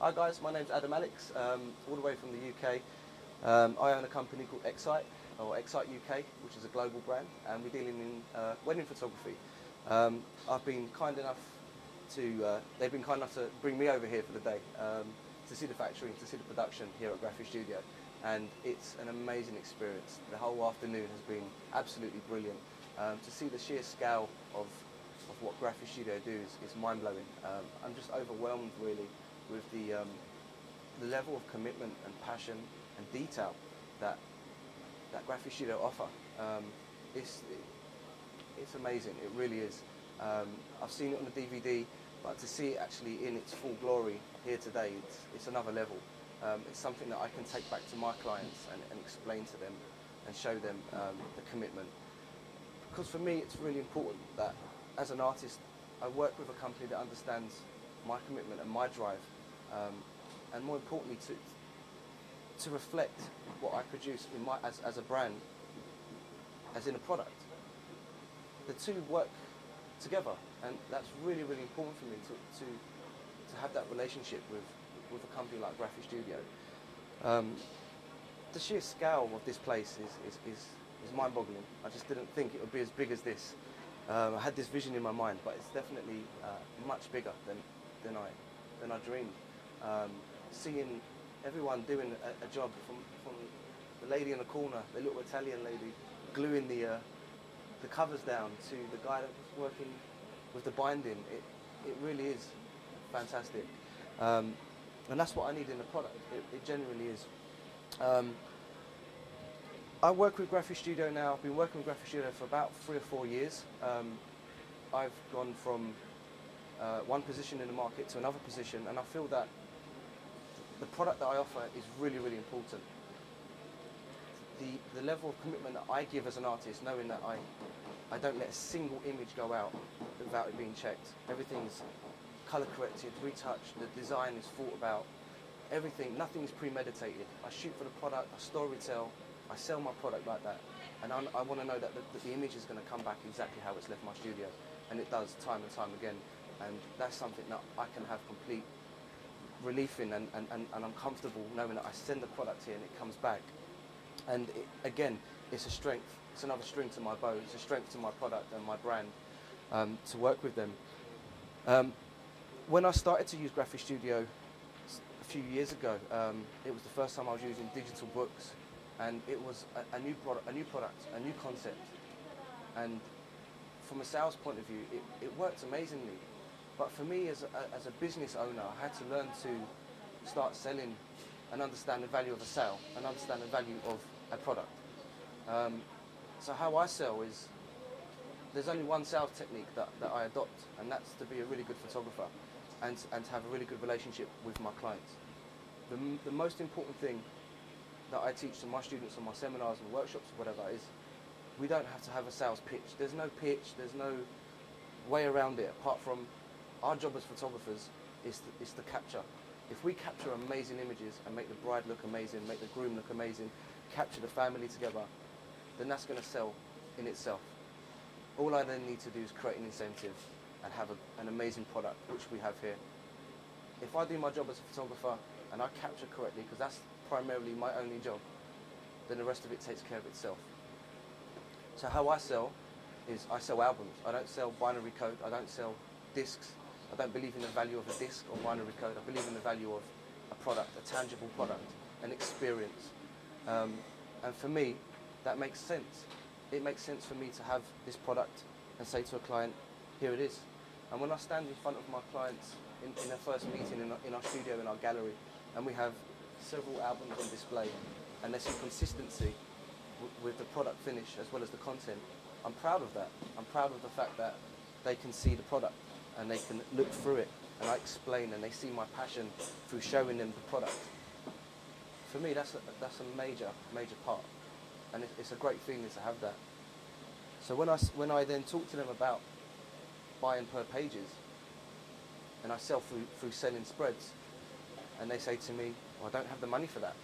Hi guys, my name's Adam Alex, all the way from the UK. I own a company called Excite, or Excite UK, which is a global brand, and we're dealing in wedding photography. I've been kind enough to, they've been kind enough to bring me over here for the day to see the factory, to see the production here at Graphistudio, and it's an amazing experience. The whole afternoon has been absolutely brilliant. To see the sheer scale of what Graphistudio do is mind-blowing. I'm just overwhelmed really with the level of commitment and passion and detail that Graphistudio offer. It's amazing, it really is. I've seen it on the DVD, but to see it actually in its full glory here today, it's another level. It's something that I can take back to my clients and explain to them and show them the commitment. Because for me it's really important that as an artist I work with a company that understands my commitment and my drive, and more importantly to reflect what I produce in my, as a brand, as in a product. The two work together, and that's really, really important for me to have that relationship with a company like Graphistudio. The sheer scale of this place is mind-boggling. I just didn't think it would be as big as this. I had this vision in my mind, but it's definitely much bigger than I dreamed. Seeing everyone doing a job, from the lady in the corner, the little Italian lady gluing the covers down, to the guy that's working with the binding, it really is fantastic. And that's what I need in a product. It genuinely is. I work with Graphistudio now. I've been working with Graphistudio for about 3 or 4 years. I've gone from one position in the market to another position, and I feel that the product that I offer is really, really important. The level of commitment that I give as an artist, knowing that I don't let a single image go out without it being checked. Everything's colour corrected, retouched, the design is thought about, everything, nothing is premeditated. I shoot for the product, I storytell, I sell my product like that, and I want to know that the image is going to come back exactly how it's left my studio, and it does time and time again, and that's something that I can have complete relief in, and I'm comfortable knowing that I send the product here and it comes back. And again, it's a strength, it's another string to my bow, it's a strength to my product and my brand to work with them. When I started to use Graphistudio a few years ago, it was the first time I was using digital books, and it was a new product, a new concept. And from a sales point of view, it worked amazingly. But for me as a business owner, I had to learn to start selling and understand the value of a sale and understand the value of a product. So how I sell is, there's only one sales technique that I adopt, and that's to be a really good photographer and to have a really good relationship with my clients. The most important thing that I teach to my students on my seminars and workshops or whatever is, we don't have to have a sales pitch. There's no pitch, there's no way around it, apart from our job as photographers is to capture. If we capture amazing images and make the bride look amazing, make the groom look amazing, capture the family together, then that's going to sell in itself. All I then need to do is create an incentive and have an amazing product, which we have here. If I do my job as a photographer and I capture correctly, because that's primarily my only job, then the rest of it takes care of itself. So how I sell is, I sell albums. I don't sell binary code, I don't sell discs. I don't believe in the value of a disc or binary code. I believe in the value of a product, a tangible product, an experience. And for me, that makes sense. It makes sense for me to have this product and say to a client, here it is. And when I stand in front of my clients in their first meeting in our studio, in our gallery, and we have several albums on display, and there's some consistency with the product finish as well as the content, I'm proud of that. I'm proud of the fact that they can see the product and they can look through it, and I explain, and they see my passion through showing them the product. For me, that's a major part, and it's a great feeling to have that. So when I then talk to them about buying per pages, and I sell through selling spreads, and they say to me, well, I don't have the money for that.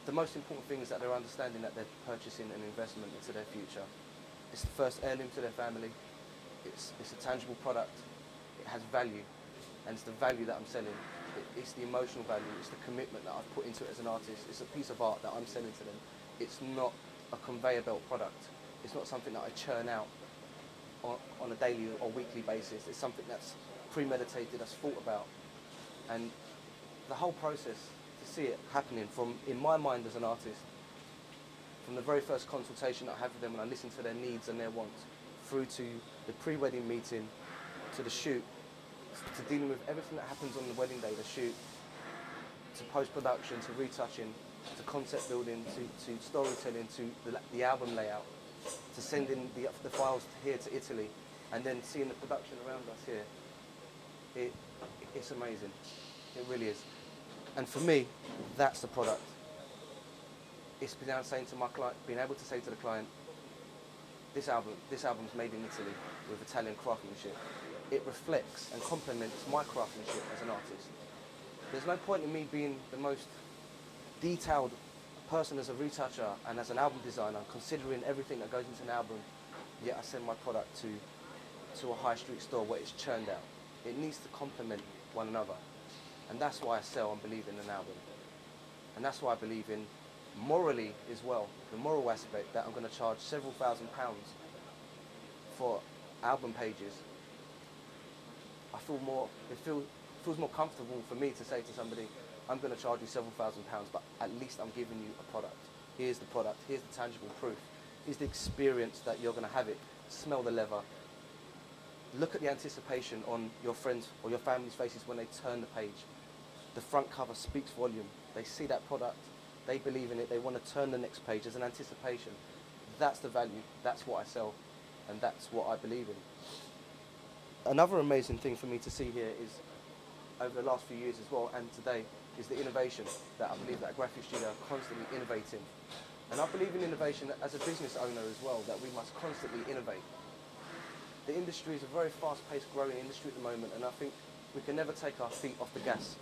The most important thing is that they're understanding that they're purchasing an investment into their future. It's the first heirloom to their family. It's a tangible product. It has value, and it's the value that I'm selling. It's the emotional value, it's the commitment that I've put into it as an artist. It's a piece of art that I'm selling to them. It's not a conveyor belt product. It's not something that I churn out on a daily or weekly basis. It's something that's premeditated, that's thought about. And the whole process, to see it happening from, in my mind as an artist, from the very first consultation I have with them and I listen to their needs and their wants, through to the pre-wedding meeting, to the shoot, to dealing with everything that happens on the wedding day, the shoot, to post-production, to retouching, to concept building, to storytelling, to the album layout, to sending the files here to Italy, and then seeing the production around us here. It's amazing. It really is. And for me, that's the product. It's being able to say to the client, this album's made in Italy with Italian craftsmanship. It reflects and complements my craftsmanship as an artist. There's no point in me being the most detailed person as a retoucher and as an album designer, considering everything that goes into an album, yet I send my product to a high street store where it's churned out. It needs to complement one another. And that's why I sell and believe in an album. And that's why I believe in morally as well, the moral aspect, that I'm going to charge several £1000s for album pages. It feels more comfortable for me to say to somebody, I'm going to charge you several £1000s, but at least I'm giving you a product. Here's the product, here's the tangible proof, here's the experience that you're going to have it. Smell the leather. Look at the anticipation on your friends or your family's faces when they turn the page. The front cover speaks volume. They see that product, they believe in it, they want to turn the next page as an anticipation. That's the value, that's what I sell, and that's what I believe in. Another amazing thing for me to see here is, over the last few years as well, and today, is the innovation that I believe that Graphistudio are constantly innovating. And I believe in innovation as a business owner as well, that we must constantly innovate. The industry is a very fast-paced growing industry at the moment, and I think we can never take our feet off the gas.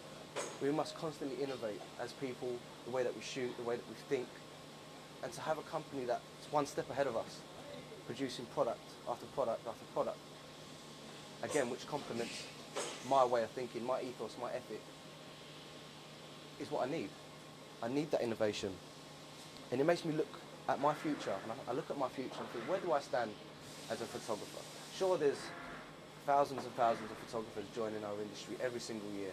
We must constantly innovate as people, the way that we shoot, the way that we think, and to have a company that's one step ahead of us, producing product after product after product. Again, which complements my way of thinking, my ethos, my ethic, is what I need. I need that innovation. And it makes me look at my future, and I look at my future and think, where do I stand as a photographer? Sure, there's thousands and thousands of photographers joining our industry every single year.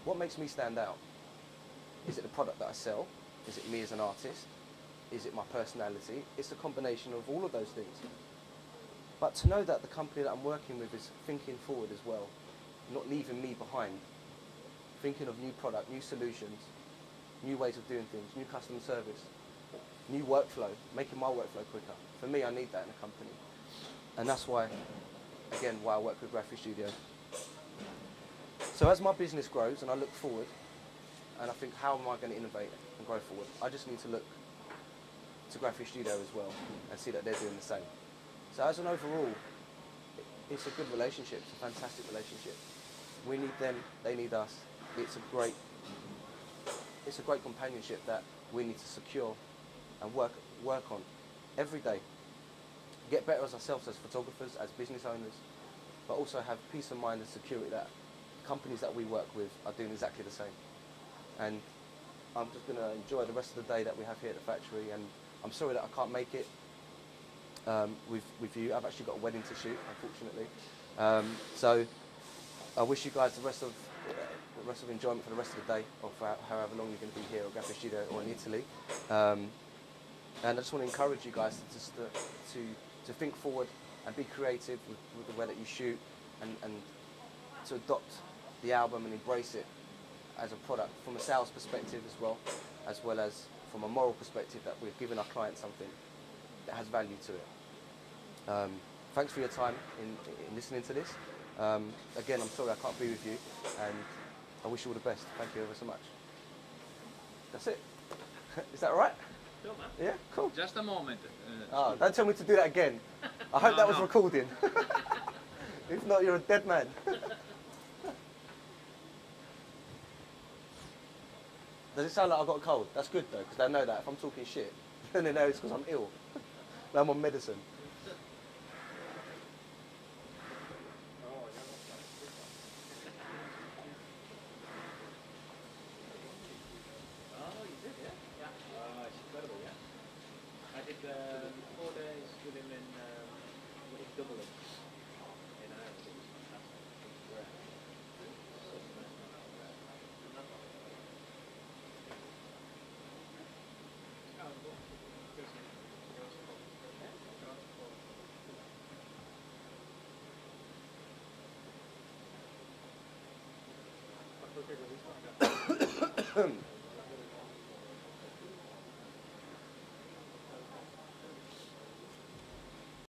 What makes me stand out? Is it the product that I sell? Is it me as an artist? Is it my personality? It's a combination of all of those things. But to know that the company that I'm working with is thinking forward as well, not leaving me behind, thinking of new product, new solutions, new ways of doing things, new customer service, new workflow, making my workflow quicker. For me, I need that in a company. And that's why, again, why I work with Graphistudio. So as my business grows and I look forward, and I think, how am I going to innovate and grow forward? I just need to look to Graphistudio as well and see that they're doing the same. So as an overall, it's a good relationship, it's a fantastic relationship. We need them, they need us. It's a great companionship that we need to secure and work on every day. Get better as ourselves as photographers, as business owners, but also have peace of mind and security that companies that we work with are doing exactly the same. And I'm just going to enjoy the rest of the day that we have here at the factory, and I'm sorry that I can't make it with you. I've actually got a wedding to shoot, unfortunately. So I wish you guys the rest of enjoyment for the rest of the day, or for however long you're going to be here at Graphistudio or in Italy. And I just want to encourage you guys to think forward and be creative with the way that you shoot, and to adopt the album and embrace it as a product from a sales perspective as well as from a moral perspective, that we're giving our clients something that has value to it. Thanks for your time in listening to this. Again, I'm sorry I can't be with you, and I wish you all the best. Thank you ever so much. That's it. Is that all right? Sure, man. Yeah, cool. Just a moment. Don't tell me to do that again. I hope that was recording. If not, you're a dead man. Does it sound like I've got a cold? That's good though, because they know that if I'm talking shit, then they know it's because I'm ill. I'm on medicine. Okay, release my gun.